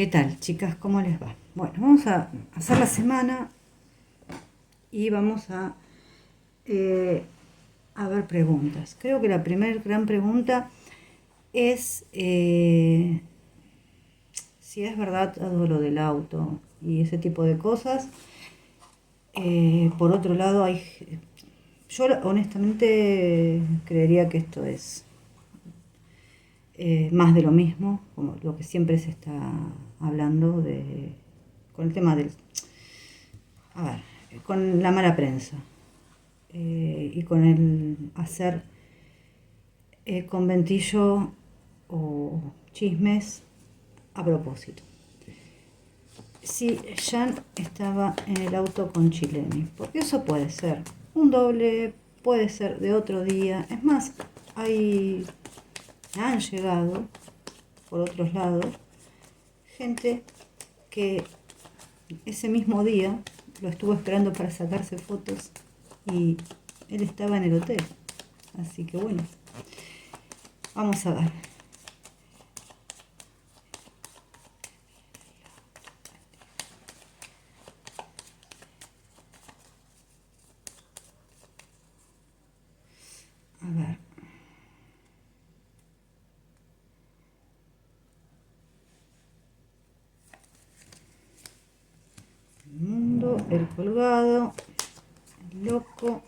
¿Qué tal, chicas? ¿Cómo les va? Bueno, vamos a hacer la semana y vamos eh, a ver preguntas. Creo que la primera gran pregunta es si es verdad todo lo del auto y ese tipo de cosas. Por otro lado, yo honestamente creería que esto es más de lo mismo, como lo que siempre se está hablando con el tema del, a ver, con la mala prensa y con el hacer conventillo o chismes a propósito. Si Jan estaba en el auto con Chileni, porque eso puede ser un doble, puede ser de otro día. Es más, han llegado por otros lados gente que ese mismo día lo estuvo esperando para sacarse fotos y él estaba en el hotel. Así que bueno, vamos a ver. A ver. El mundo, el colgado, el loco,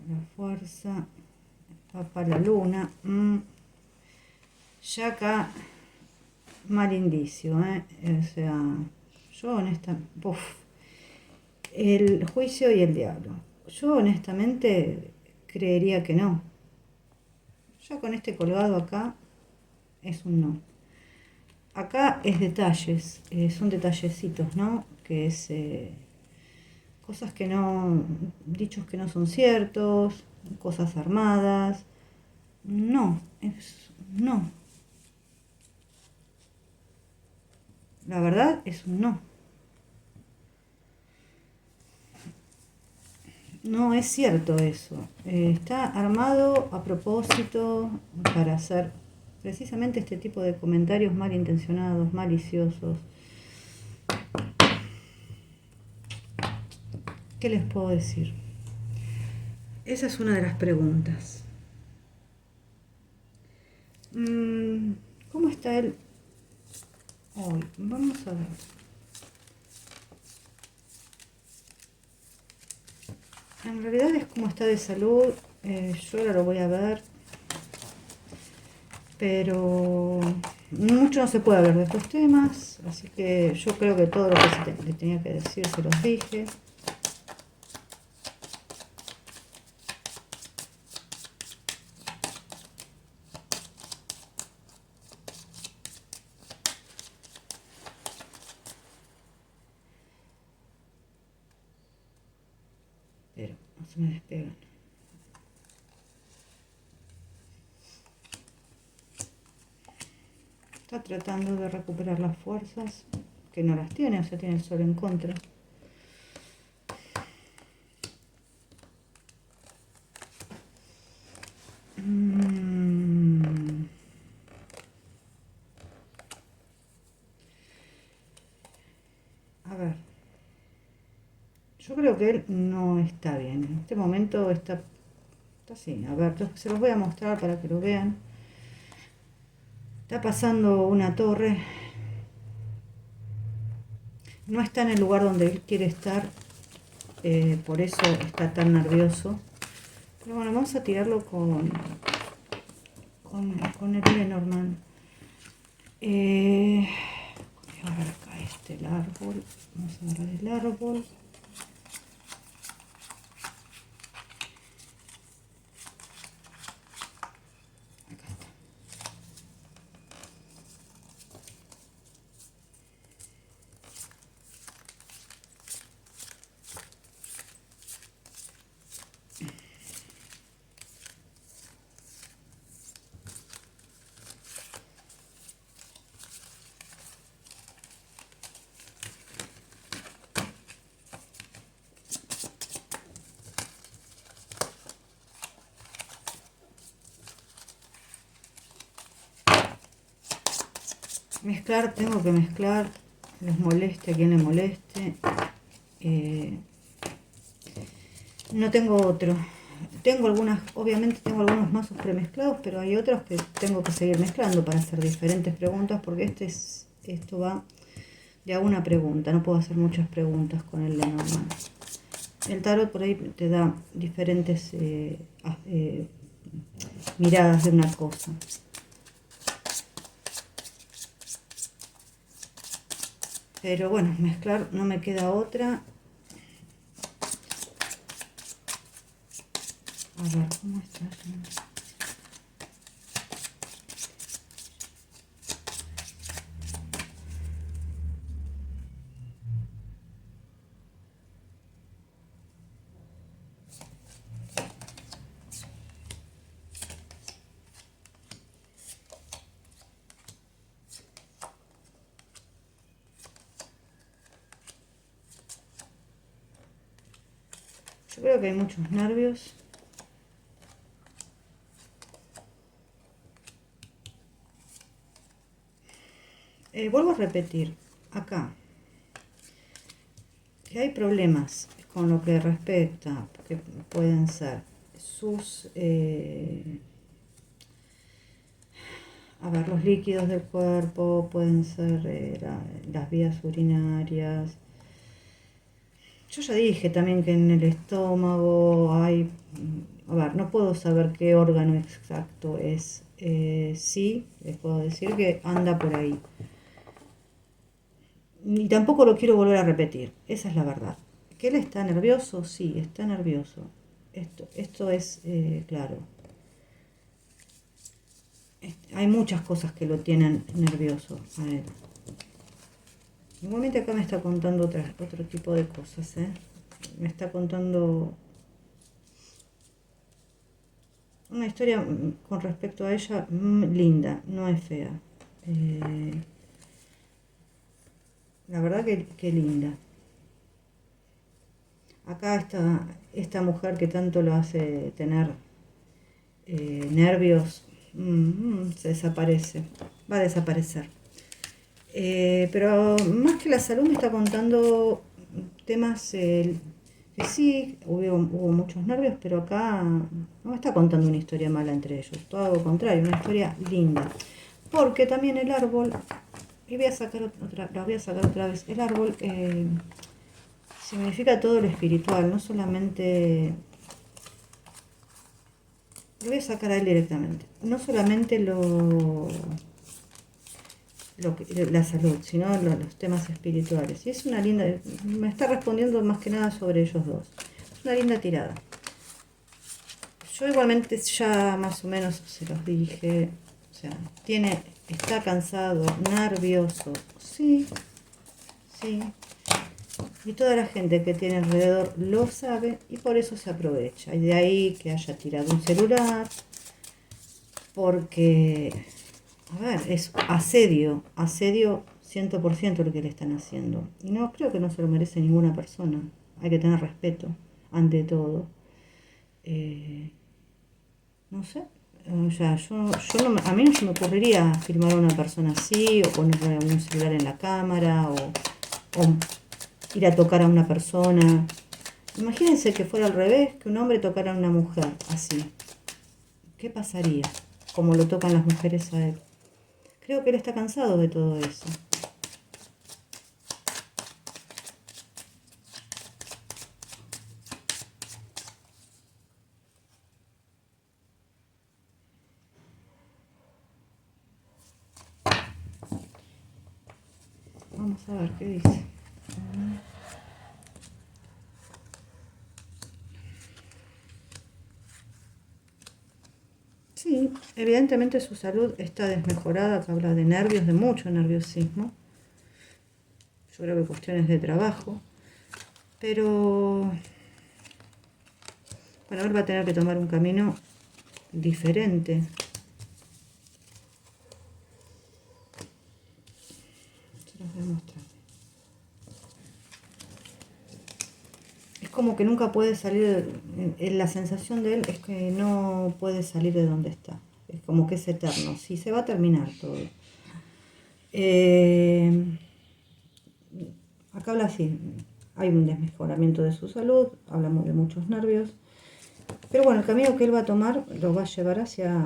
la fuerza, el papá, la luna. Ya acá, mal indicio, ¿eh? O sea, yo honestamente, el juicio y el diablo. Yo honestamente creería que no. Ya con este colgado acá es un no. Acá es detalles, son detallecitos, ¿no? Que es cosas que no, dichos que no son ciertos, cosas armadas. No, no. La verdad es un no. No es cierto eso. Está armado a propósito para hacer precisamente este tipo de comentarios malintencionados, maliciosos. ¿Qué les puedo decir? Esa es una de las preguntas. ¿Cómo está él hoy? Vamos a ver. En realidad es cómo está de salud. Yo ahora lo voy a ver. Pero mucho no se puede hablar de estos temas. Así que yo creo que todo lo que le tenía que decir se los dije. Pero no se me despegan. Está tratando de recuperar las fuerzas, que no las tiene, o sea, tiene el sol en contra. A ver, yo creo que él no está bien. En este momento está así. A ver, se los voy a mostrar para que lo vean. Está pasando una torre. No está en el lugar donde él quiere estar. Por eso está tan nervioso. Pero bueno, vamos a tirarlo con el Lenormand. Voy a ver acá el árbol. Vamos a agarrar el árbol. Acá está. Mezclar, tengo que mezclar, les moleste a quien le moleste. No tengo otro. Tengo algunas, obviamente tengo algunos mazos premezclados, pero hay otros que tengo que seguir mezclando para hacer diferentes preguntas, porque esto va de a una pregunta, no puedo hacer muchas preguntas con el Lenormand. El tarot por ahí te da diferentes miradas de una cosa. Pero bueno, mezclar no me queda otra. A ver, ¿cómo está? Yo creo que hay muchos nervios. Vuelvo a repetir, acá, que hay problemas con lo que respecta, que pueden ser sus, a ver, los líquidos del cuerpo, pueden ser las vías urinarias. Yo ya dije también que en el estómago hay, a ver, no puedo saber qué órgano exacto es. Sí, les puedo decir que anda por ahí. Y tampoco lo quiero volver a repetir, esa es la verdad. ¿Que él está nervioso? Sí, está nervioso. Esto es claro. Hay muchas cosas que lo tienen nervioso a él. Igualmente acá me está contando otro tipo de cosas, ¿eh? Me está contando una historia con respecto a ella linda, no es fea. La verdad que linda. Acá esta mujer que tanto lo hace tener nervios, se desaparece, va a desaparecer. Pero más que la salud me está contando temas que sí, hubo muchos nervios, pero acá no me está contando una historia mala entre ellos, todo lo contrario, una historia linda. Porque también el árbol, y voy a sacar la voy a sacar otra vez, el árbol significa todo lo espiritual, no solamente, lo voy a sacar a él directamente, no solamente la salud, sino los temas espirituales. Y es una linda, me está respondiendo más que nada sobre ellos dos. Es una linda tirada. Yo igualmente ya más o menos se los dije, o sea, está cansado, nervioso, sí, sí. Y toda la gente que tiene alrededor lo sabe y por eso se aprovecha. Y de ahí que haya tirado un celular, porque a ver, es asedio 100% lo que le están haciendo. Y no creo que no se lo merece ninguna persona. Hay que tener respeto ante todo. No sé. O sea, a mí no se me ocurriría filmar a una persona así, o ponerle un celular en la cámara, o ir a tocar a una persona. Imagínense que fuera al revés, que un hombre tocara a una mujer así. ¿Qué pasaría? Como lo tocan las mujeres a él. Creo que él está cansado de todo eso. Vamos a ver qué dice. Sí, evidentemente su salud está desmejorada, que habla de nervios, de mucho nerviosismo. Yo creo que cuestiones de trabajo. Pero bueno, él va a tener que tomar un camino diferente. Se los voy a mostrar. Es como que nunca puede salir, la sensación de él es que no puede salir de donde está. Es como que es eterno. Sí, se va a terminar todo. Eh, Acá habla así, hay un desmejoramiento de su salud, hablamos de muchos nervios, pero bueno, el camino que él va a tomar lo va a llevar hacia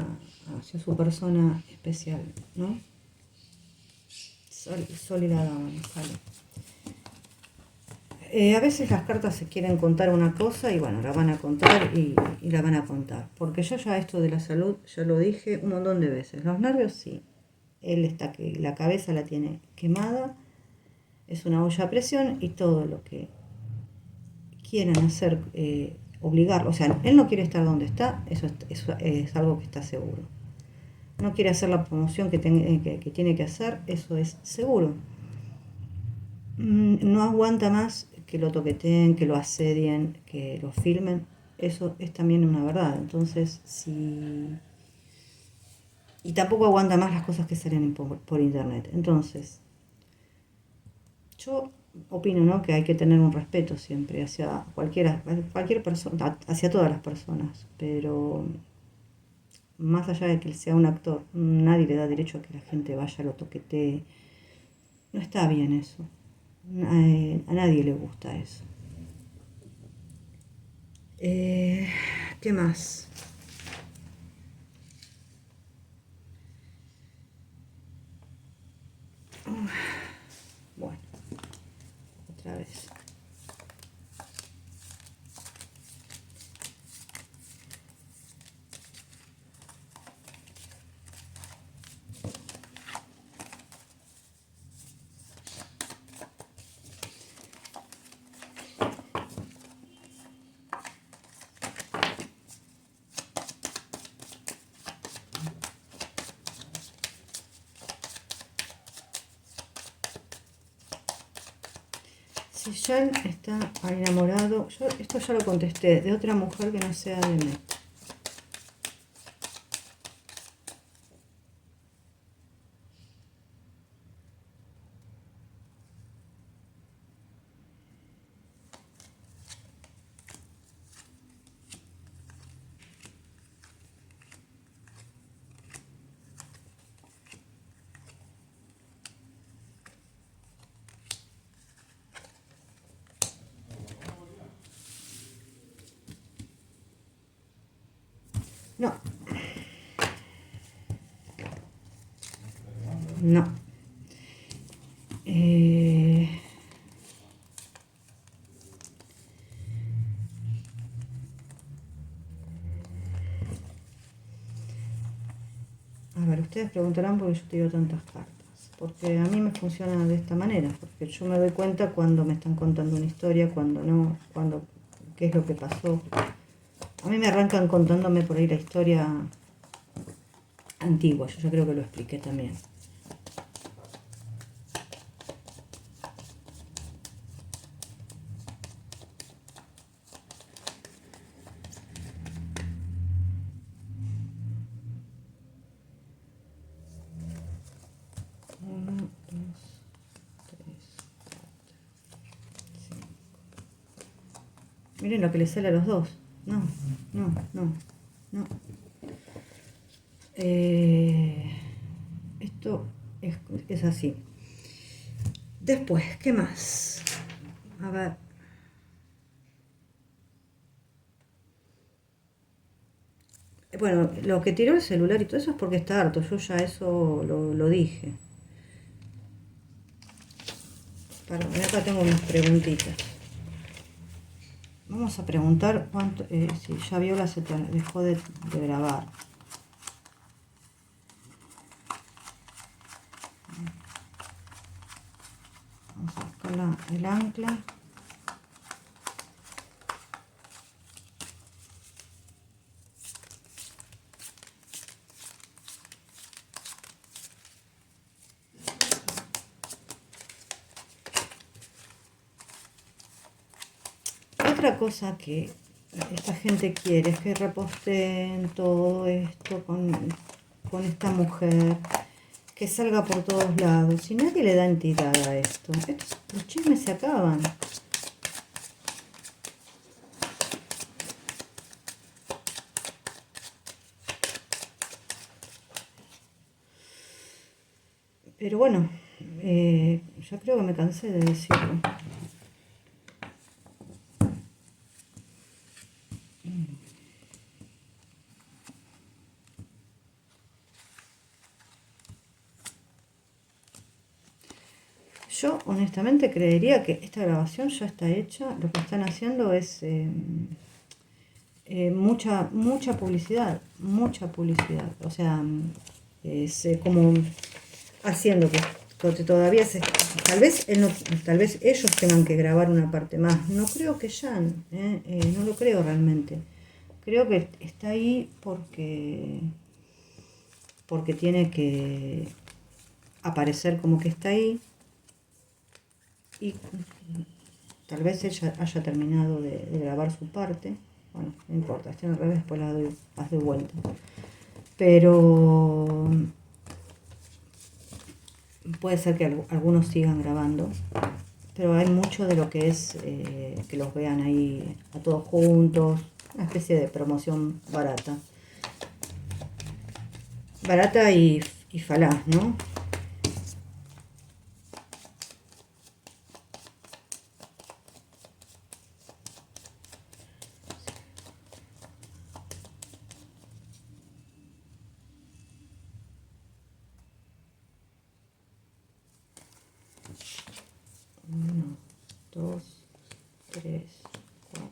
su persona especial, ¿no? Sol y la dama, sale. A veces las cartas se quieren contar una cosa y bueno, la van a contar y la van a contar. Porque yo ya esto de la salud, ya lo dije un montón de veces. Los nervios sí. Él está que la cabeza la tiene quemada, es una olla a presión y todo lo que quieran hacer, obligarlo. O sea, él no quiere estar donde está, eso es algo que está seguro. No quiere hacer la promoción que tiene que hacer, eso es seguro. No aguanta más que lo toqueteen, que lo asedien, que lo filmen. Eso es también una verdad. Entonces, si... Y tampoco aguanta más las cosas que salen por internet. Entonces, yo opino, ¿no?, que hay que tener un respeto siempre hacia cualquier persona, hacia todas las personas. Pero más allá de que él sea un actor, nadie le da derecho a que la gente vaya, lo toquetee. No está bien eso. A nadie le gusta eso. Eh, ¿Qué más? Bueno, otra vez. Si Jan está enamorado, yo esto ya lo contesté, de otra mujer que no sea de mí. No, no. Eh, a ver, ustedes preguntarán por qué yo tiro tantas cartas. Porque a mí me funciona de esta manera, porque yo me doy cuenta cuando me están contando una historia, cuando no, qué es lo que pasó. A mí me arrancan contándome por ahí la historia antigua, yo ya creo que lo expliqué también. Uno, dos, tres, cinco. Miren lo que les sale a los dos. No, no, no, no. Esto es así. Después, ¿qué más? A ver. Bueno, lo que tiró el celular y todo eso es porque está harto. Yo ya eso lo dije. Acá tengo unas preguntitas. Vamos a preguntar cuánto, si ya Viola dejó de grabar. Vamos a buscar el ancla. Otra cosa que esta gente quiere es que reposteen todo esto con esta mujer, que salga por todos lados. Y nadie le da entidad a esto. Los chismes se acaban. Pero bueno, yo creo que me cansé de decirlo. Yo honestamente creería que esta grabación ya está hecha. Lo que están haciendo es mucha publicidad, mucha publicidad. O sea, es como haciendo que todavía se... Tal vez ellos tengan que grabar una parte más. No creo que ya, no lo creo realmente. Creo que está ahí porque tiene que aparecer como que está ahí. Y tal vez ella haya terminado de grabar su parte. Bueno, no importa, está al revés, después las doy vuelta. Pero puede ser que algunos sigan grabando. Pero hay mucho de lo que es que los vean ahí a todos juntos. Una especie de promoción barata. Barata y falaz, ¿no? Uno, dos, tres, cuatro,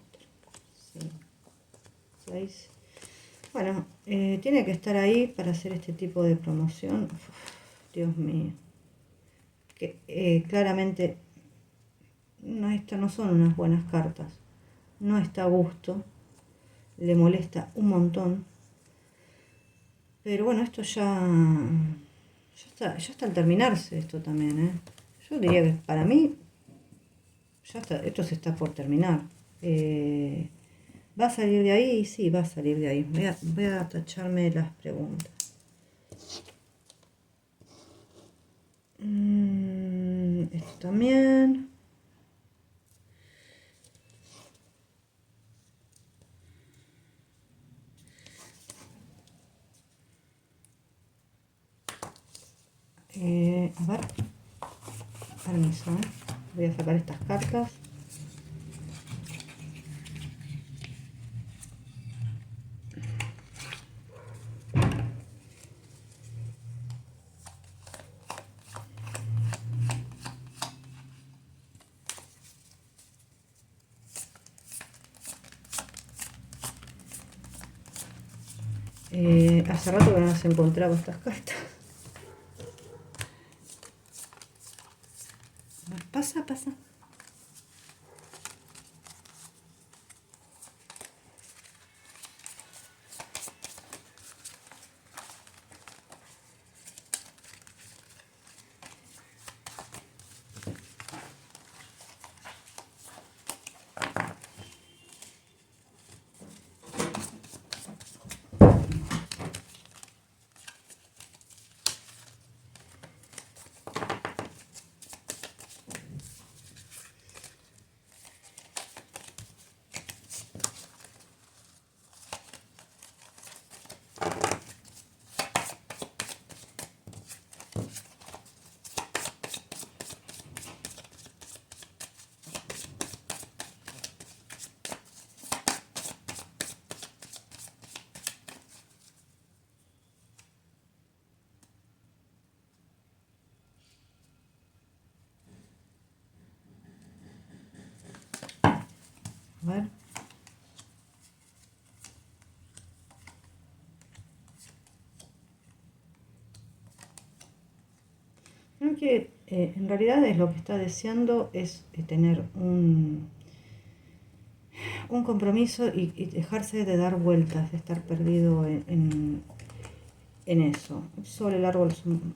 cinco, seis. Bueno, tiene que estar ahí para hacer este tipo de promoción. Uf, Dios mío. Que claramente no, esto no son unas buenas cartas. No está a gusto. Le molesta un montón. Pero bueno, esto ya está al terminarse esto también, ¿eh? Yo diría que para mí ya está, esto se está por terminar. ¿Va a salir de ahí? Sí, va a salir de ahí. Voy a tacharme las preguntas. Esto también. A ver, permiso, ¿eh? Voy a sacar estas cartas. Hace rato que no las encontraba estas cartas. Pasa, pasa. A ver. Creo que en realidad es lo que está deseando es tener un compromiso y dejarse de dar vueltas, de estar perdido en eso. Sobre el árbol son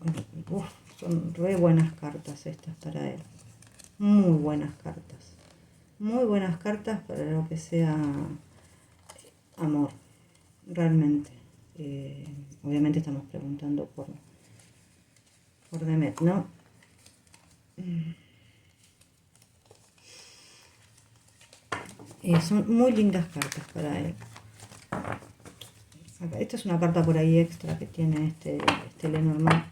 re buenas cartas estas para él. Muy buenas cartas. Muy buenas cartas para lo que sea amor, realmente. Obviamente estamos preguntando por Demet, ¿no? Son muy lindas cartas para él. Esta es una carta por ahí extra que tiene este Lenormand.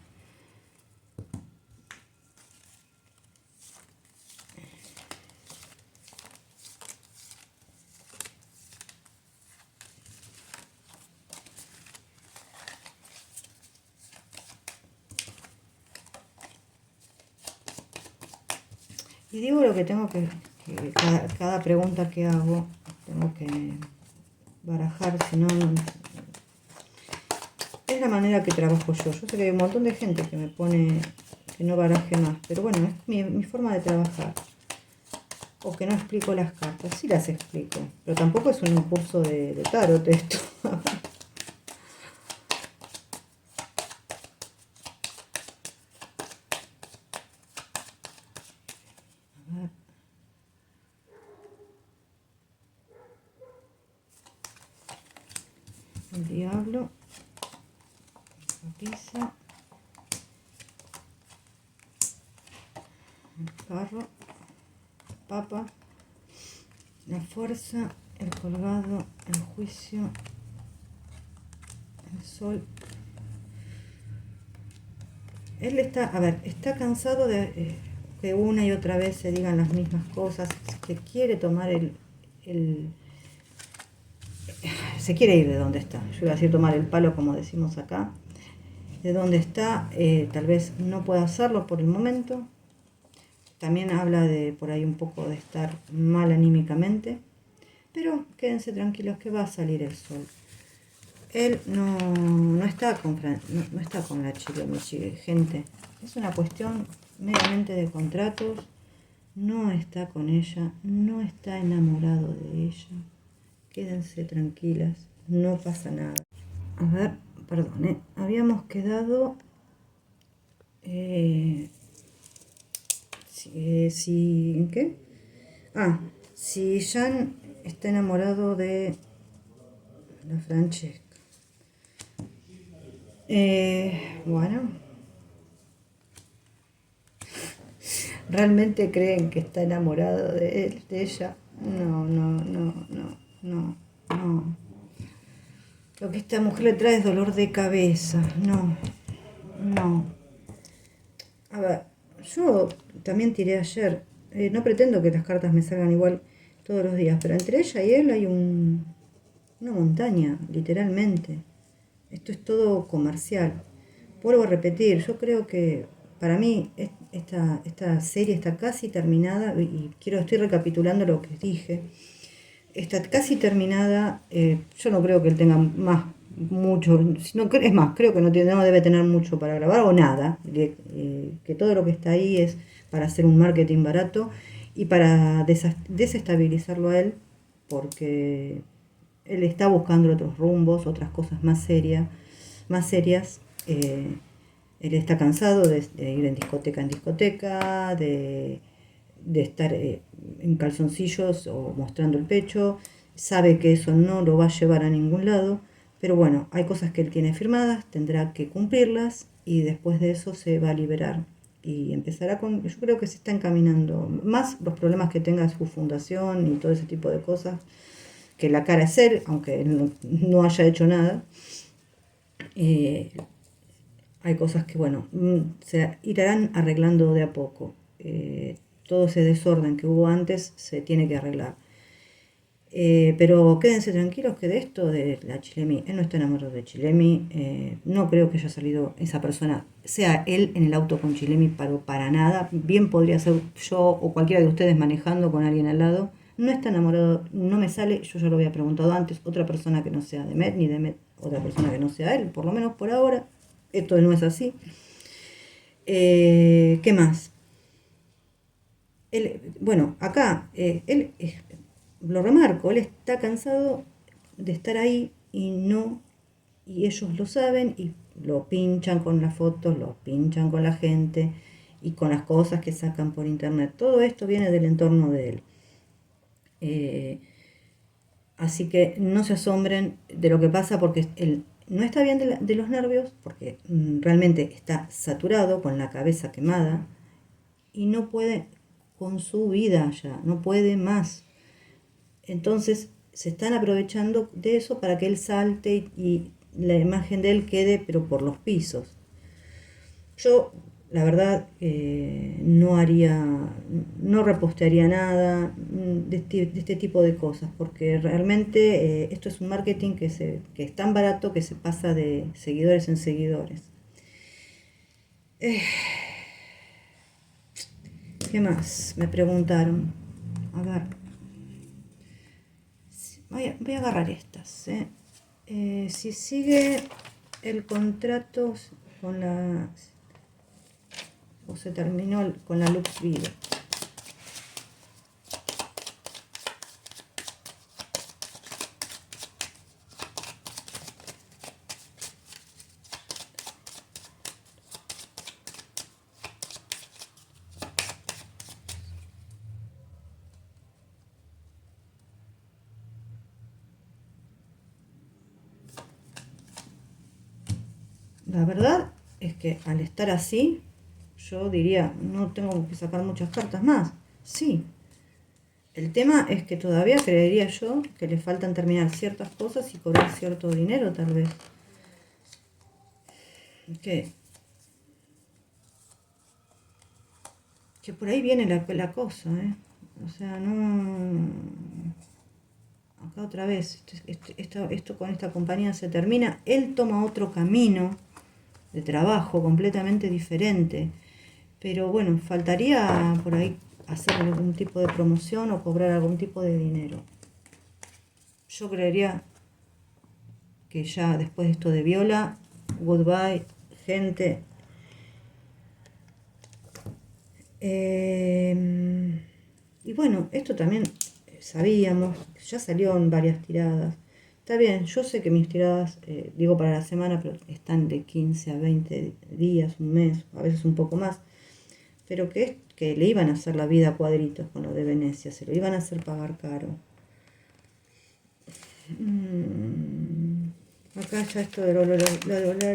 Y digo lo que tengo que cada pregunta que hago, tengo que barajar, si no, es la manera que trabajo yo. Yo sé que hay un montón de gente que me pone que no baraje más, pero bueno, es mi forma de trabajar. O que no explico las cartas, sí las explico, pero tampoco es un curso de tarot esto. El diablo, la pisa, el carro, el papa, la fuerza, el colgado, el juicio, el sol. Él está, a ver, está cansado de que una y otra vez se digan las mismas cosas, que quiere tomar se quiere ir de donde está. Yo iba a decir tomar el palo, como decimos acá. De donde está, tal vez no pueda hacerlo por el momento. También habla de por ahí un poco de estar mal anímicamente. Pero quédense tranquilos que va a salir el sol. Él no está no está con la Chilemichi, gente. Es una cuestión meramente de contratos. No está con ella, no está enamorado de ella. Quédense tranquilas, no pasa nada. A ver, perdón, habíamos quedado... ¿en qué? Ah, si Jan está enamorado de la Francesca. Bueno, ¿realmente creen que está enamorado de él, de ella? No. Lo que esta mujer le trae es dolor de cabeza. No. A ver, yo también tiré ayer. No pretendo que las cartas me salgan igual todos los días, pero entre ella y él hay una montaña, literalmente. Esto es todo comercial. Vuelvo a repetir, yo creo que para mí esta serie está casi terminada y estoy recapitulando lo que dije. Está casi terminada, yo no creo que él tenga mucho, es más, creo que no debe tener mucho para grabar o nada, que todo lo que está ahí es para hacer un marketing barato y para desestabilizarlo a él, porque él está buscando otros rumbos, otras cosas más serias. Él está cansado de ir en discoteca, de estar en calzoncillos o mostrando el pecho. Sabe que eso no lo va a llevar a ningún lado, pero bueno, hay cosas que él tiene firmadas, tendrá que cumplirlas y después de eso se va a liberar y empezará yo creo que se está encaminando, más los problemas que tenga su fundación y todo ese tipo de cosas, que la cara es él, aunque él no haya hecho nada. Hay cosas que, bueno, se irán arreglando de a poco. Todo ese desorden que hubo antes se tiene que arreglar. Pero quédense tranquilos que de esto, de la Chilemi, él no está enamorado de Chilemi. No creo que haya salido esa persona, sea él en el auto con Chilemi, para nada. Bien podría ser yo o cualquiera de ustedes manejando con alguien al lado. No está enamorado, no me sale, yo ya lo había preguntado antes, otra persona que no sea de Met, ni de Met, otra persona que no sea él, por lo menos por ahora. Esto no es así. ¿Qué más? Bueno, acá él lo remarco, él está cansado de estar ahí y ellos lo saben y lo pinchan con las fotos, lo pinchan con la gente y con las cosas que sacan por internet. Todo esto viene del entorno de él. Así que no se asombren de lo que pasa porque él no está bien de los nervios, porque realmente está saturado, con la cabeza quemada y no puede con su vida ya, no puede más. Entonces se están aprovechando de eso para que él salte y la imagen de él quede pero por los pisos. Yo, la verdad, no repostearía nada de este tipo de cosas, porque realmente esto es un marketing que es tan barato que se pasa de seguidores en seguidores. ¿Qué más? Me preguntaron. A ver. Voy a agarrar estas. Si sigue el contrato con la... o se terminó con la Lux Vida. La verdad es que al estar así, yo diría, no tengo que sacar muchas cartas más. Sí. El tema es que todavía creería yo que le faltan terminar ciertas cosas y cobrar cierto dinero, tal vez. Que por ahí viene la cosa, ¿eh? O sea, no... Acá otra vez, esto con esta compañía se termina. Él toma otro camino de trabajo completamente diferente. Pero bueno, faltaría por ahí hacer algún tipo de promoción o cobrar algún tipo de dinero. Yo creería que ya después de esto de Viola, goodbye, gente. Y bueno, esto también sabíamos, ya salió en varias tiradas. Está bien, yo sé que mis tiradas, digo para la semana, pero están de 15 a 20 días, un mes, a veces un poco más. Pero que le iban a hacer la vida a cuadritos con lo de Venecia, se lo iban a hacer pagar caro. Acá ya esto de lo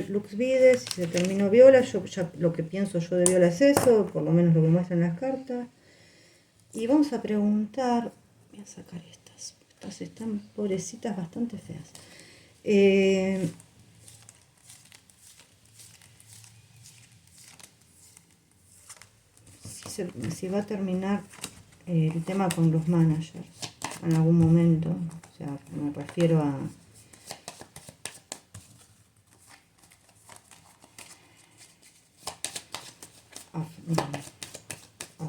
Lux Vides, si se terminó Viola, yo ya lo que pienso yo de Viola es eso, por lo menos lo que muestran las cartas. Y vamos a preguntar, voy a sacar estas están pobrecitas bastante feas. Si va a terminar el tema con los managers en algún momento, o sea, me refiero a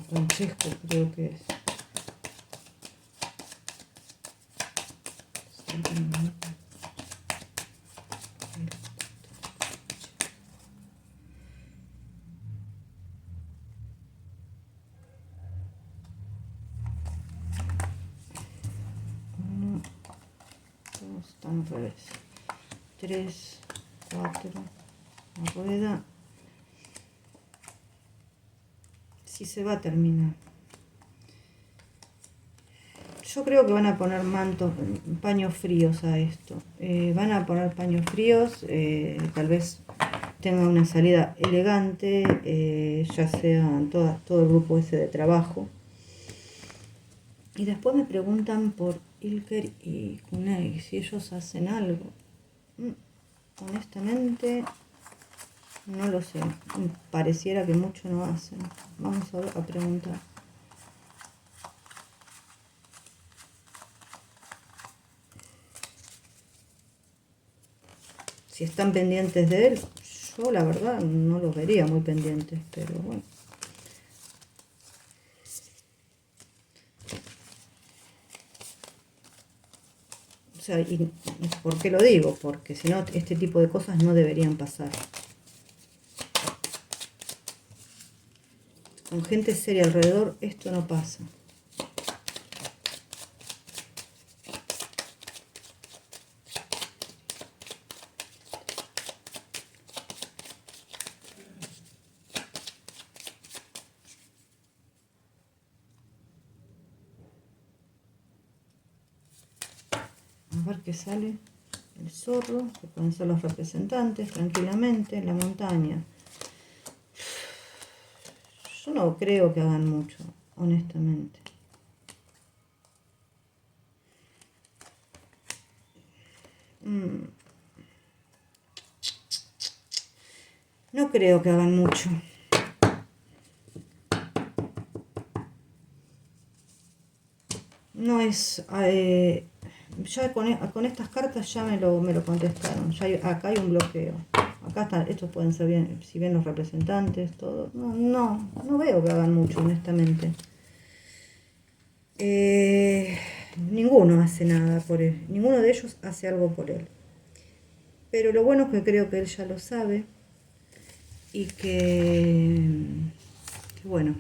Francesco, creo que es. Uno, dos, están al revés. 3, 4, la rueda. Si se va a terminar. Yo creo que van a poner paños fríos a esto. Van a poner paños fríos, tal vez tenga una salida elegante, ya sea todo el grupo ese de trabajo. Y después me preguntan por Ilker y Kunai, si ellos hacen algo. Honestamente, no lo sé. Pareciera que mucho no hacen. Vamos a preguntar. Si están pendientes de él, yo la verdad no los vería muy pendientes, pero bueno. O sea, ¿y por qué lo digo? Porque si no, este tipo de cosas no deberían pasar. Con gente seria alrededor, esto no pasa. A ver qué sale. El zorro, que pueden ser los representantes, tranquilamente. La montaña. Yo no creo que hagan mucho, honestamente. No creo que hagan mucho. No es... ya con estas cartas ya me lo contestaron. Acá hay un bloqueo. Acá están, estos pueden ser bien, si bien los representantes, todo. No veo que hagan mucho, honestamente. Ninguno hace nada por él, ninguno de ellos hace algo por él. Pero lo bueno es que creo que él ya lo sabe y que bueno,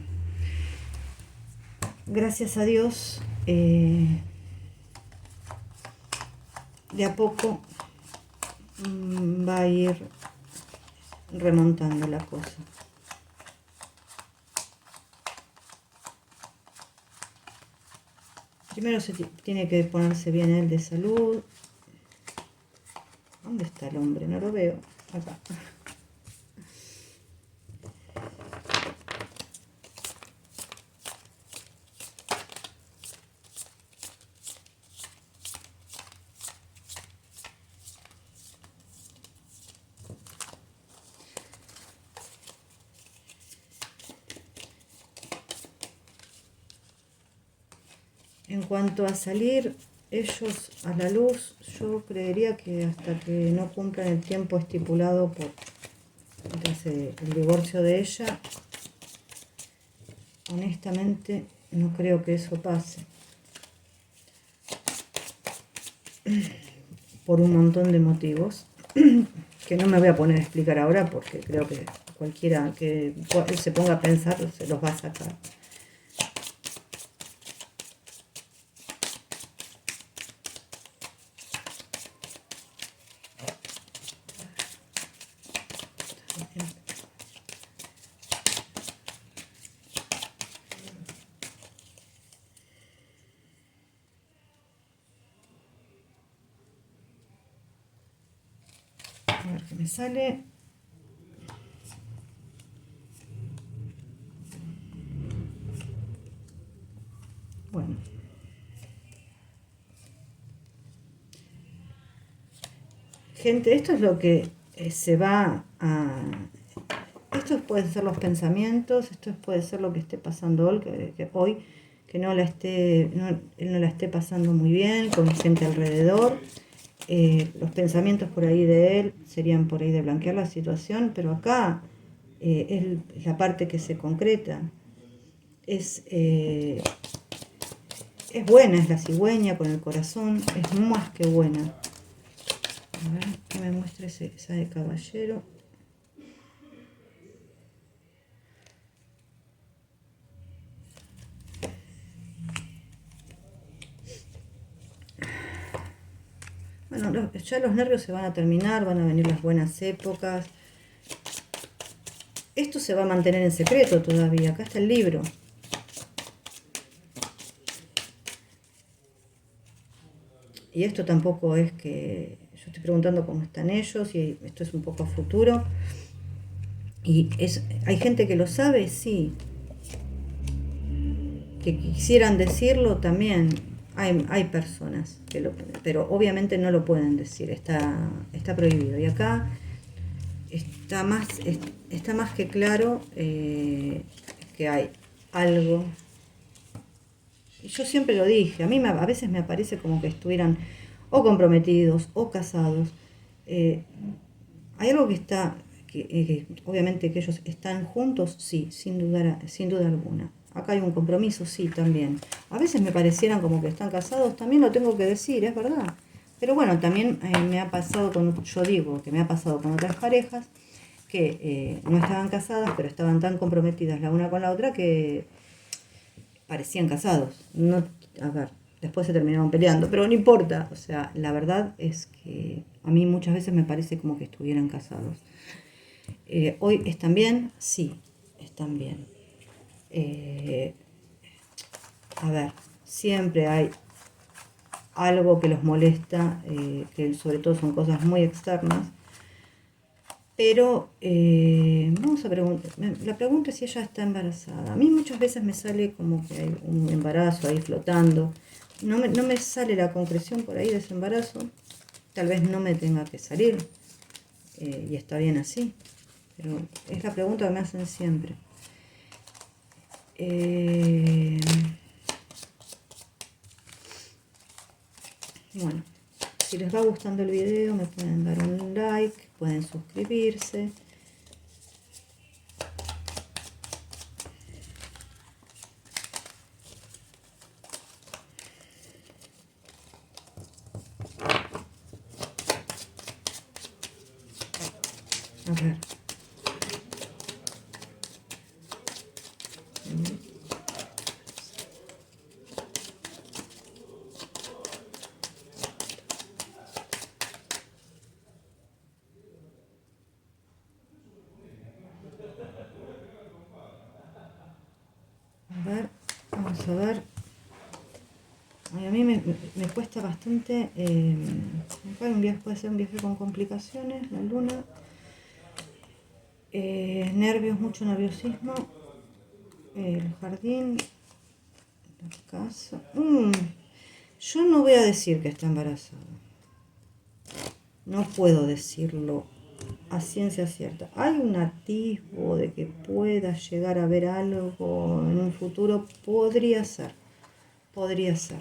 gracias a Dios, de a poco va a ir remontando la cosa. Primero se tiene que ponerse bien él de salud. ¿Dónde está el hombre? No lo veo. Acá. En cuanto a salir ellos a la luz, yo creería que hasta que no cumplan el tiempo estipulado por el divorcio de ella, honestamente no creo que eso pase. Por un montón de motivos que no me voy a poner a explicar ahora porque creo que cualquiera que se ponga a pensar se los va a sacar. A ver qué me sale. Bueno. Gente, esto es lo que se va a... Estos pueden ser los pensamientos, esto puede ser lo que esté pasando hoy, que no la esté, él no la esté pasando muy bien, con gente alrededor. Los pensamientos por ahí de él serían por ahí de blanquear la situación, pero acá es la parte que se concreta. Es buena, es la cigüeña con el corazón, es más que buena. A ver, que me muestre esa de caballero. Bueno, ya los nervios se van a terminar, van a venir las buenas épocas. Esto se va a mantener en secreto todavía. Acá está el libro. Y esto tampoco es que... Yo estoy preguntando cómo están ellos y esto es un poco a futuro. Y hay gente que lo sabe, sí. Que quisieran decirlo también. Hay personas que pero obviamente no lo pueden decir. Está prohibido. Y acá está más que claro que hay algo. Yo siempre lo dije, a veces me parece como que estuvieran o comprometidos o casados. Hay algo que está, que obviamente que ellos están juntos, sí, sin duda alguna. Acá hay un compromiso, sí, también. A veces me parecieran como que están casados, también lo tengo que decir, es verdad. Pero bueno, también me ha pasado yo digo que me ha pasado con otras parejas que no estaban casadas, pero estaban tan comprometidas la una con la otra que parecían casados. No, a ver, después se terminaron peleando, pero no importa. O sea, la verdad es que a mí muchas veces me parece como que estuvieran casados. ¿Hoy están bien? Sí, están bien. A ver, siempre hay algo que los molesta, que sobre todo son cosas muy externas. Pero vamos a preguntar, la pregunta es si ella está embarazada. A mí muchas veces me sale como que hay un embarazo ahí flotando. No me sale la concreción por ahí de ese embarazo. Tal vez no me tenga que salir. Y está bien así. Pero es la pregunta que me hacen siempre. Bueno, si les les va gustando el video me pueden dar un like, pueden suscribirse. A ver. A ver, vamos a ver. Ay, a mí me cuesta bastante. Acá hay un viaje, puede ser un viaje con complicaciones, la luna. Nervios, mucho nerviosismo. El jardín, la casa. Yo no voy a decir que está embarazada. No puedo decirlo a ciencia cierta. Hay un atisbo de que pueda llegar a ver algo en un futuro. Podría ser. Podría ser.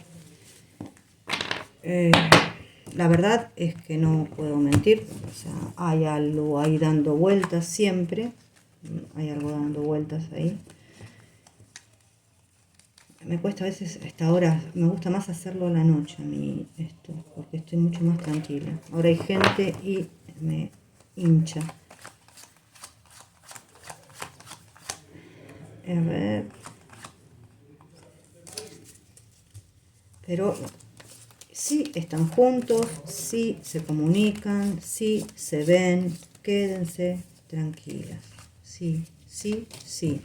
La verdad es que no puedo mentir. O sea, hay algo ahí dando vueltas siempre. Hay algo dando vueltas ahí. Me cuesta a veces a esta hora, me gusta más hacerlo a la noche a mí esto, porque estoy mucho más tranquila. Ahora hay gente y me hincha. A ver. Pero sí están juntos, sí se comunican, sí se ven, quédense tranquilas. Sí, sí, sí.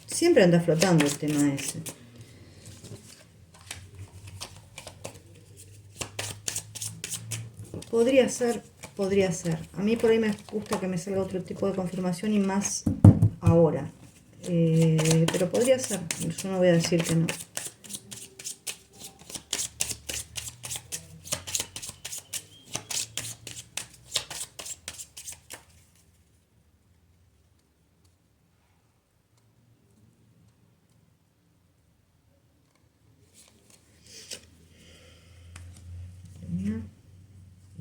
Siempre anda flotando el tema ese. Podría ser, podría ser. A mí por ahí me gusta que me salga otro tipo de confirmación y más ahora. Pero podría ser, yo no voy a decir que no.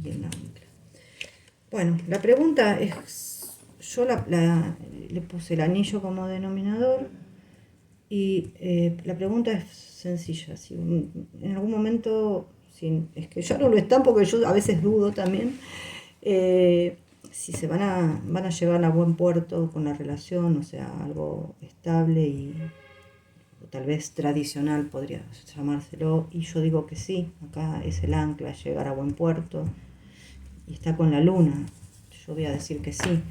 Y el ancla. Bueno, la pregunta es, yo le puse el anillo como denominador y la pregunta es sencilla. Si en algún momento, es que ya no lo están porque yo a veces dudo también, si se van a llevar a buen puerto con la relación, o sea, algo estable y tal vez tradicional podría llamárselo, y yo digo que sí, acá es el ancla, llegar a buen puerto, y está con la luna, yo voy a decir que sí.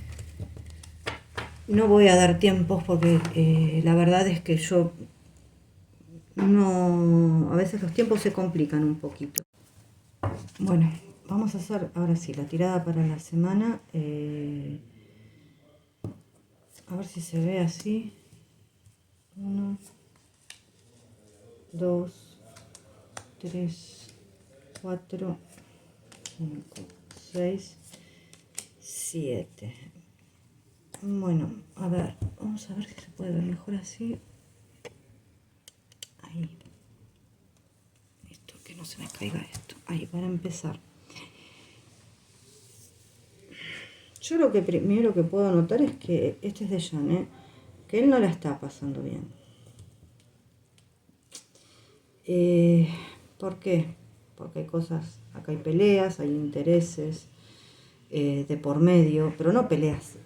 No voy a dar tiempos porque la verdad es que yo no, a veces los tiempos se complican un poquito. Bueno, vamos a hacer ahora sí la tirada para la semana, a ver si se ve así. 1, 2, 3, 4, 5, 6, 7. Bueno, a ver, vamos a ver si se puede ver mejor así. Ahí. Esto, que no se me caiga esto. Ahí, para empezar. Yo lo que primero que puedo notar es que este es de Jan, que él no la está pasando bien. ¿Por qué? Porque hay cosas, acá hay peleas, hay intereses de por medio, pero no peleas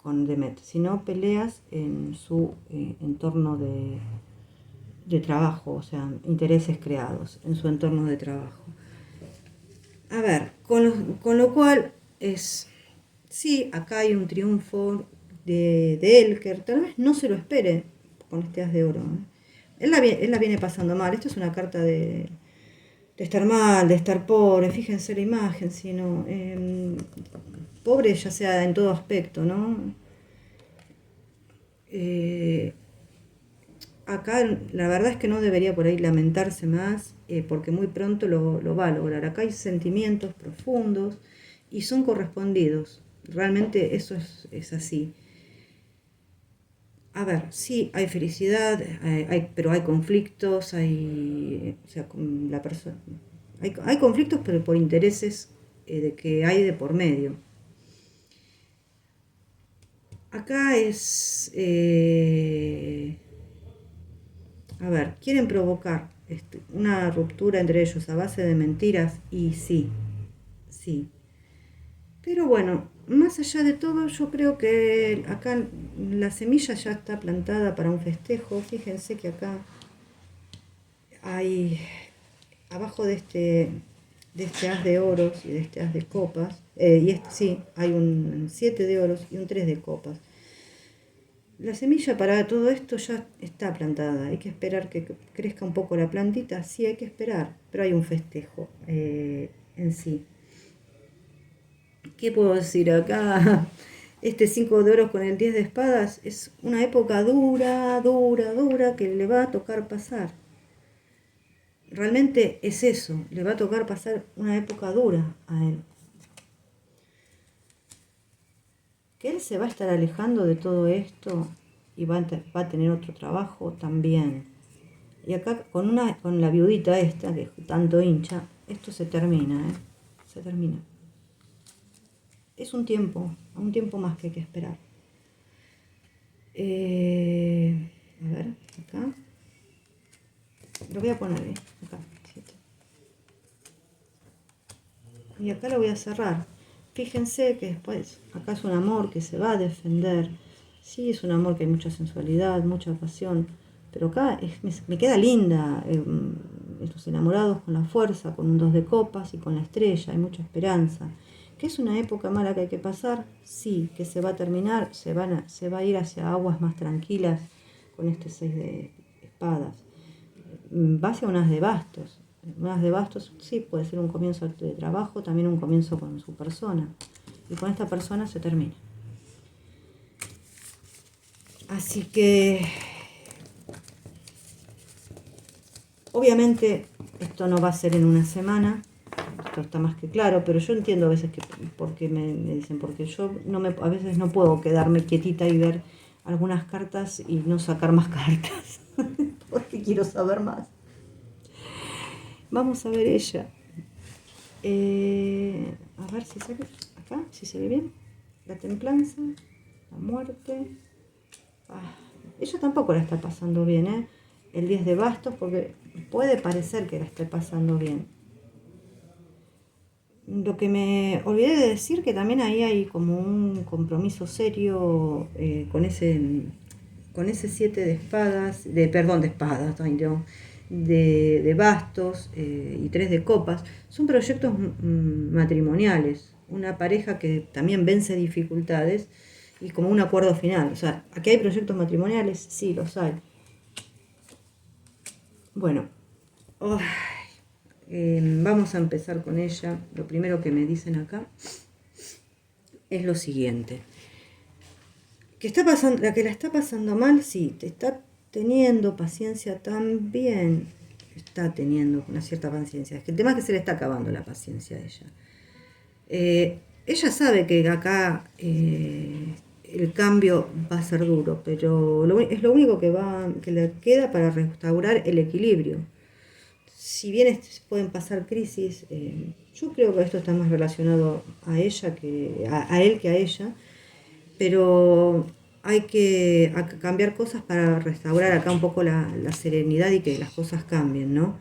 con Demet, sino peleas en su entorno de trabajo, o sea, intereses creados en su entorno de trabajo. A ver, con lo cual es, sí, acá hay un triunfo de Elker, tal vez no se lo espere con este as de oro. Él la viene pasando mal, esto es una carta de estar mal, de estar pobre, fíjense la imagen, sino pobre ya sea en todo aspecto, ¿no? Acá la verdad es que no debería por ahí lamentarse más, porque muy pronto lo va a lograr. Acá hay sentimientos profundos y son correspondidos. Realmente eso es así. A ver, sí, hay felicidad, pero hay conflictos, o sea, con la persona, hay conflictos, pero por intereses de que hay de por medio. Acá es, a ver, quieren provocar una ruptura entre ellos a base de mentiras y sí, sí. Pero bueno, más allá de todo, yo creo que acá la semilla ya está plantada para un festejo. Fíjense que acá hay, abajo de este as de oros y de este as de copas, sí, hay un 7 de oros y un 3 de copas. La semilla para todo esto ya está plantada. Hay que esperar que crezca un poco la plantita. Sí, hay que esperar, pero hay un festejo en sí. ¿Qué puedo decir acá? Este 5 de oros con el 10 de espadas es una época dura, dura, dura que le va a tocar pasar. Realmente es eso, le va a tocar pasar una época dura a él. Que él se va a estar alejando de todo esto y va a tener otro trabajo también. Y acá con la viudita esta, que tanto hincha, esto se termina, se termina. Es un tiempo más que hay que esperar. A ver, acá. Lo voy a poner, acá. 7. Y acá lo voy a cerrar. Fíjense que después, acá es un amor que se va a defender. Sí, es un amor que hay mucha sensualidad, mucha pasión. Pero acá me queda linda. Los enamorados con la fuerza, con un 2 de copas y con la estrella. Hay mucha esperanza. ¿Que es una época mala que hay que pasar? Sí, que se va a terminar. Se va a ir hacia aguas más tranquilas con este 6 de espadas. Va hacia unas de bastos. Unas de bastos, sí, puede ser un comienzo de trabajo, también un comienzo con su persona. Y con esta persona se termina. Así que, obviamente, esto no va a ser en una semana. Esto está más que claro, pero yo entiendo a veces que porque me dicen, porque yo a veces no puedo quedarme quietita y ver algunas cartas y no sacar más cartas, porque quiero saber más. Vamos a ver ella. A ver si sale acá, si se ve bien. La templanza, la muerte. Ella tampoco la está pasando bien, El 10 de bastos, porque puede parecer que la esté pasando bien. Lo que me olvidé de decir, que también ahí hay como un compromiso serio con ese 7 de espadas, de espadas, de bastos y 3 de copas. Son proyectos matrimoniales, una pareja que también vence dificultades y como un acuerdo final. O sea, aquí hay proyectos matrimoniales, sí, los hay. Bueno, vamos a empezar con ella. Lo primero que me dicen acá es lo siguiente. La que la está pasando mal, sí, te está teniendo paciencia también. Está teniendo una cierta paciencia. Es que el tema es que se le está acabando la paciencia a ella. Ella sabe que acá el cambio va a ser duro, pero es lo único que le queda para restaurar el equilibrio. Si bien pueden pasar crisis, yo creo que esto está más relacionado a ella a él que a ella, pero hay que cambiar cosas para restaurar acá un poco la serenidad y que las cosas cambien, ¿no?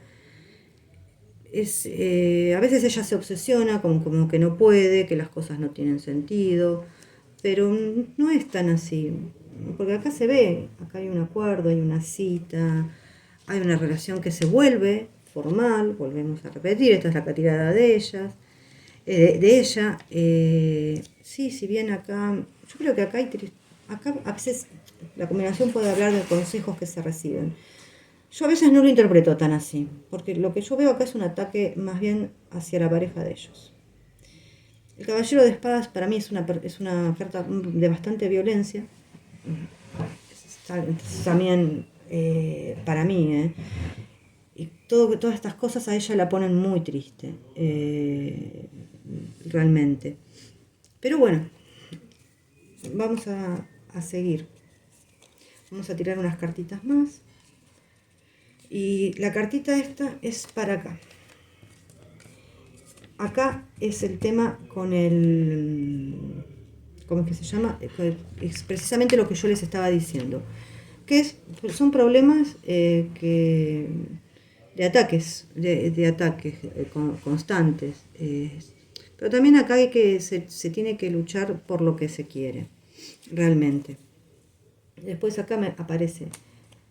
A veces ella se obsesiona como que no puede, que las cosas no tienen sentido, pero no es tan así, porque acá se ve, acá hay un acuerdo, hay una cita, hay una relación que se vuelve formal, volvemos a repetir, esta es la tirada de ellas, de ella. Sí, si bien acá, yo creo que acá a veces la combinación puede hablar de consejos que se reciben. Yo a veces no lo interpreto tan así, porque lo que yo veo acá es un ataque más bien hacia la pareja de ellos. El caballero de espadas para mí es una carta de bastante violencia. También para mí, y todas estas cosas a ella la ponen muy triste. realmente. Pero bueno, vamos a seguir. Vamos a tirar unas cartitas más. Y la cartita esta es para acá. Acá es el tema con el... ¿Cómo es que se llama? Es precisamente lo que yo les estaba diciendo. Son problemas de ataques, de ataques constantes. Pero también acá se tiene que luchar por lo que se quiere, realmente. Después acá me aparece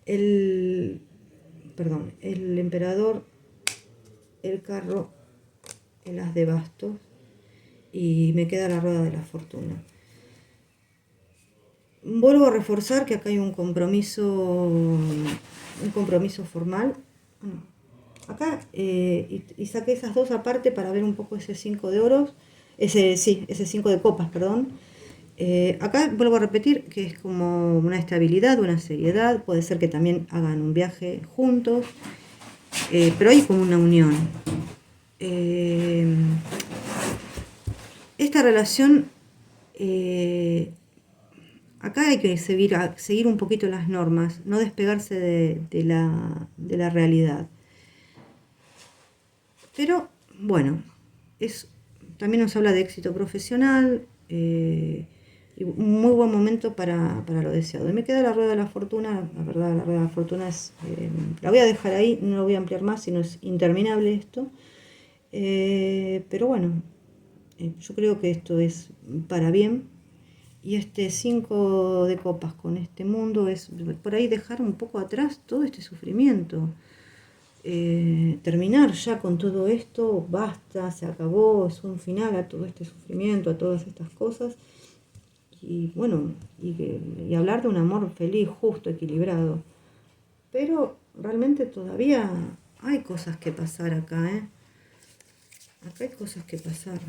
el emperador, el carro, el as de bastos y me queda la rueda de la fortuna. Vuelvo a reforzar que acá hay un compromiso formal. Acá y saqué esas dos aparte para ver un poco ese 5 de oros, ese 5 de copas, perdón. Acá vuelvo a repetir que es como una estabilidad, una seriedad, puede ser que también hagan un viaje juntos, pero hay como una unión. Esta relación, acá hay que seguir un poquito las normas, no despegarse de la realidad. Pero bueno, también nos habla de éxito profesional, y un muy buen momento para lo deseado. Y me queda la rueda de la fortuna. La verdad, la rueda de la fortuna la voy a dejar ahí, no lo voy a ampliar más, sino es interminable esto. Pero bueno, yo creo que esto es para bien. Y este 5 de copas con este mundo es por ahí dejar un poco atrás todo este sufrimiento. Terminar ya con todo esto, basta, se acabó, es un final a todo este sufrimiento, a todas estas cosas. Y bueno, y hablar de un amor feliz, justo, equilibrado. Pero realmente todavía hay cosas que pasar acá, ¿eh? Acá hay cosas que pasar.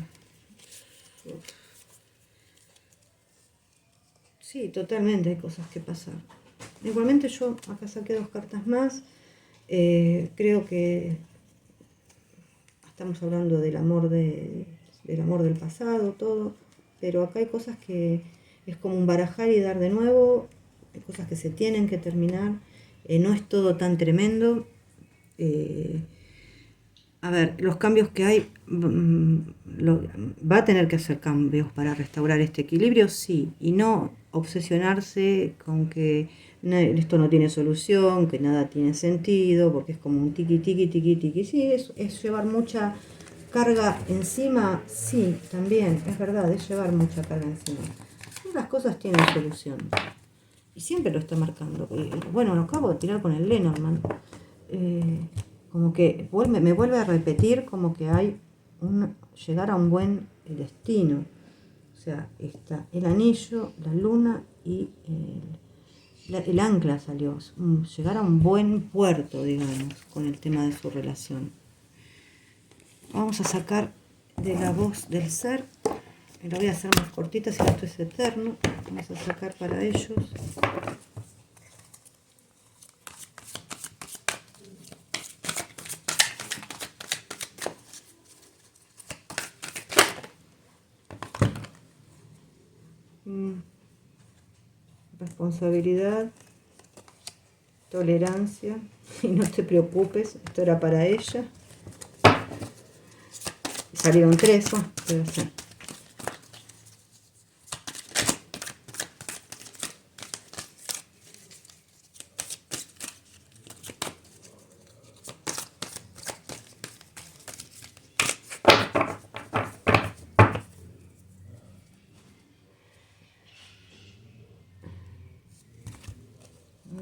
Sí, totalmente hay cosas que pasar. Igualmente yo acá saqué dos cartas más. Creo que estamos hablando del amor del pasado, todo. Pero acá hay cosas que es como un barajar y dar de nuevo. Hay cosas que se tienen que terminar. No es todo tan tremendo. A ver, los cambios que hay, va a tener que hacer cambios para restaurar este equilibrio, sí, y no obsesionarse con que esto no tiene solución, que nada tiene sentido, porque es como un tiqui, tiqui, tiqui, tiqui. Sí, es llevar mucha carga encima, sí, también, es verdad, es llevar mucha carga encima. Las cosas tienen solución, y siempre lo está marcando. Bueno, lo acabo de tirar con el Lenormand. Como que me vuelve a repetir como que hay llegar a un buen destino. O sea, está el anillo, la luna y el ancla salió. Llegar a un buen puerto, digamos, con el tema de su relación. Vamos a sacar de la voz del ser. La voy a hacer más cortita, si esto es eterno. Vamos a sacar para ellos. Responsabilidad, tolerancia, y no te preocupes, esto era para ella. Salieron tres, puede ser.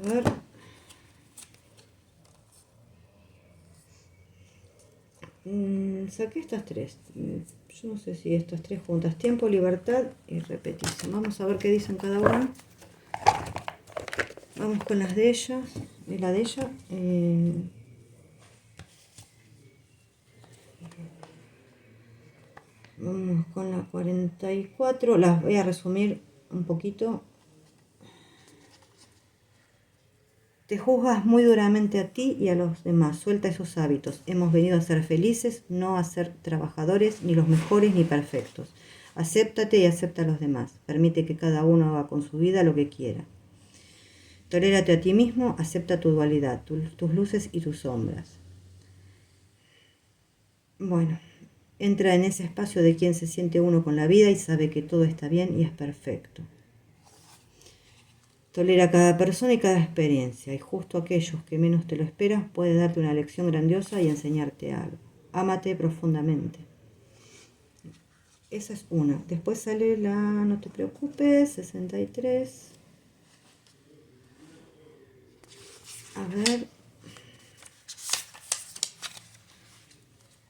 A ver. Saqué estas tres. Yo no sé si estas tres juntas. Tiempo, libertad y repetición. Vamos a ver qué dicen cada una. Vamos con las de ellas. La de ella. Vamos con la 44. Las voy a resumir un poquito. Te juzgas muy duramente a ti y a los demás. Suelta esos hábitos. Hemos venido a ser felices, no a ser trabajadores, ni los mejores ni perfectos. Acéptate y acepta a los demás. Permite que cada uno haga con su vida lo que quiera. Tolérate a ti mismo, acepta tu dualidad, tus luces y tus sombras. Bueno, entra en ese espacio de quien se siente uno con la vida y sabe que todo está bien y es perfecto. Tolera cada persona y cada experiencia, y justo aquellos que menos te lo esperas puede darte una lección grandiosa y enseñarte algo. Ámate profundamente. Esa es una. Después sale la no te preocupes, 63. A ver.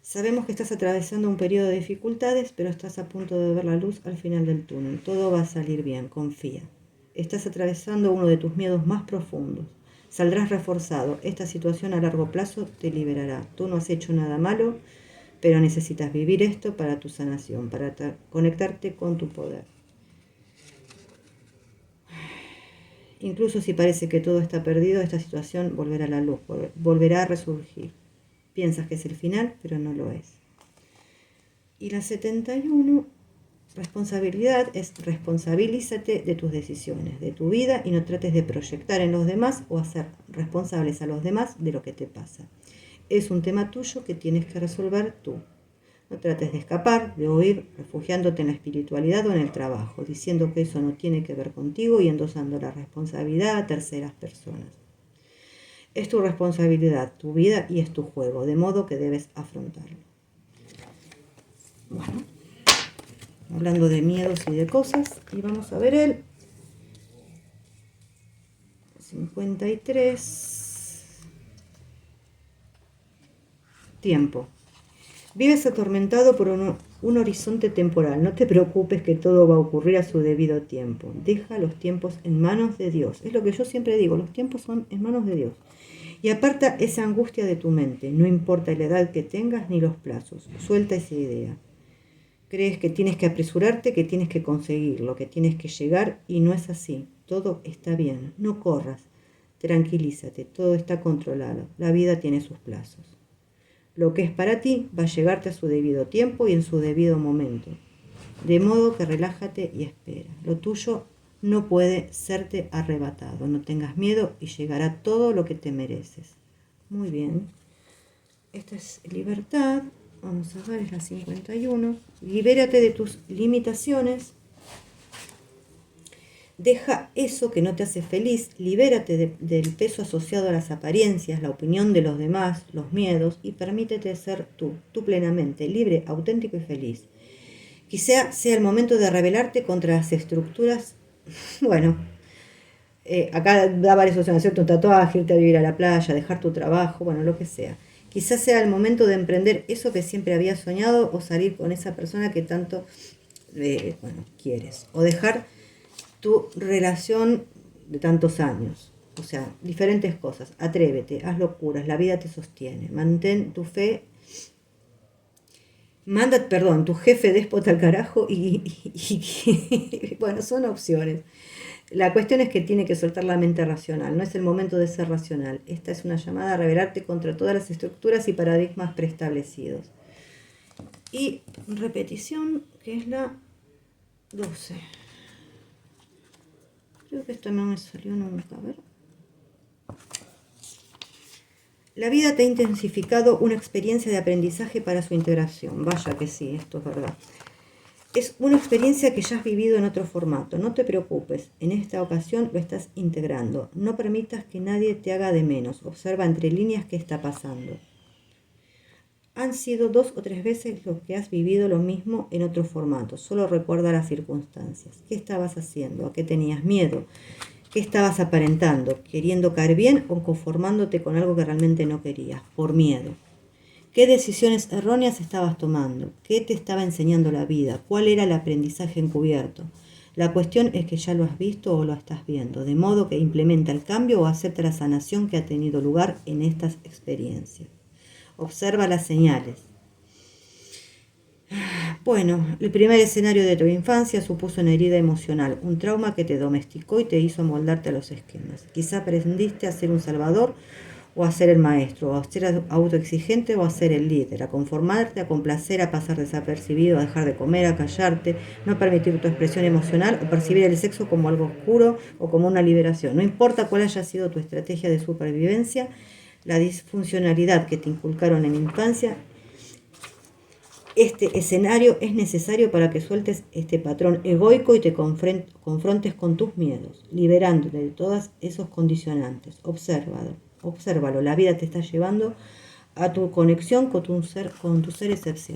Sabemos que estás atravesando un periodo de dificultades, pero estás a punto de ver la luz al final del túnel. Todo va a salir bien, confía. Estás atravesando uno de tus miedos más profundos. Saldrás reforzado. Esta situación a largo plazo te liberará. Tú no has hecho nada malo, pero necesitas vivir esto para tu sanación, para conectarte con tu poder. Incluso si parece que todo está perdido, esta situación volverá a la luz, volverá a resurgir. Piensas que es el final, pero no lo es. Y la 71, responsabilidad, es responsabilízate de tus decisiones, de tu vida, y no trates de proyectar en los demás o hacer responsables a los demás de lo que te pasa. Es un tema tuyo que tienes que resolver tú. No trates de escapar, de huir, refugiándote en la espiritualidad o en el trabajo, diciendo que eso no tiene que ver contigo y endosando la responsabilidad a terceras personas. Es tu responsabilidad, tu vida, y es tu juego, de modo que debes afrontarlo. Bueno, hablando de miedos y de cosas, y vamos a ver el 53. Tiempo. Vives atormentado por un horizonte temporal. No te preocupes, que todo va a ocurrir a su debido tiempo. Deja los tiempos en manos de Dios. Es lo que yo siempre digo, los tiempos son en manos de Dios. Y aparta esa angustia de tu mente. No importa la edad que tengas ni los plazos. Suelta esa idea. Crees que tienes que apresurarte, que tienes que conseguirlo, que tienes que llegar, y no es así. Todo está bien. No corras. Tranquilízate. Todo está controlado. La vida tiene sus plazos. Lo que es para ti va a llegarte a su debido tiempo y en su debido momento. De modo que relájate y espera. Lo tuyo no puede serte arrebatado. No tengas miedo y llegará todo lo que te mereces. Muy bien. Esta es libertad. Vamos a ver, es la 51. Libérate de tus limitaciones. Deja eso que no te hace feliz, libérate del peso asociado a las apariencias, la opinión de los demás, los miedos, y permítete ser tú plenamente, libre, auténtico y feliz. Quizá sea el momento de rebelarte contra las estructuras. Bueno, acá da varias opciones: hacerte un tatuaje, irte a vivir a la playa, dejar tu trabajo, bueno, lo que sea. Quizás sea el momento de emprender eso que siempre habías soñado, o salir con esa persona que tanto quieres, o dejar tu relación de tantos años. O sea, diferentes cosas. Atrévete, haz locuras, la vida te sostiene. Mantén tu fe. Tu jefe déspota al carajo y bueno, son opciones. La cuestión es que tiene que soltar la mente racional. No es el momento de ser racional. Esta es una llamada a rebelarte contra todas las estructuras y paradigmas preestablecidos. Y repetición, que es la 12. Creo que esto no me salió nunca, a ver. La vida te ha intensificado una experiencia de aprendizaje para su integración. Vaya que sí, esto es verdad. Es una experiencia que ya has vivido en otro formato. No te preocupes, en esta ocasión lo estás integrando. No permitas que nadie te haga de menos. Observa entre líneas qué está pasando. Han sido 2 o 3 veces lo que has vivido lo mismo en otro formato. Solo recuerda las circunstancias. ¿Qué estabas haciendo? ¿A qué tenías miedo? ¿Qué estabas aparentando? ¿Queriendo caer bien o conformándote con algo que realmente no querías? Por miedo. ¿Qué decisiones erróneas estabas tomando? ¿Qué te estaba enseñando la vida? ¿Cuál era el aprendizaje encubierto? La cuestión es que ya lo has visto o lo estás viendo, de modo que implementa el cambio o acepta la sanación que ha tenido lugar en estas experiencias. Observa las señales. Bueno, el primer escenario de tu infancia supuso una herida emocional, un trauma que te domesticó y te hizo moldarte a los esquemas. Quizá aprendiste a ser un salvador o a ser el maestro, o a ser autoexigente o a ser el líder, a conformarte, a complacer, a pasar desapercibido, a dejar de comer, a callarte, no permitir tu expresión emocional o percibir el sexo como algo oscuro o como una liberación. No importa cuál haya sido tu estrategia de supervivencia, la disfuncionalidad que te inculcaron en infancia, este escenario es necesario para que sueltes este patrón egoico y te confrontes con tus miedos, liberándote de todos esos condicionantes. Obsérvalo. La vida te está llevando a tu conexión con tu ser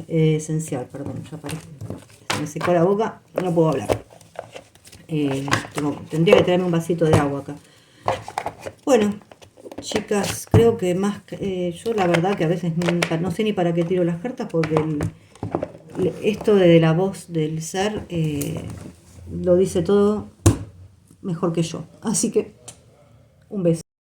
esencial. Perdón, ya parece. Se me secó la boca, no puedo hablar. Tendría que traerme un vasito de agua acá. Bueno, chicas, creo que más... yo la verdad que a veces no sé ni para qué tiro las cartas porque esto de la voz del ser lo dice todo mejor que yo. Así que un beso.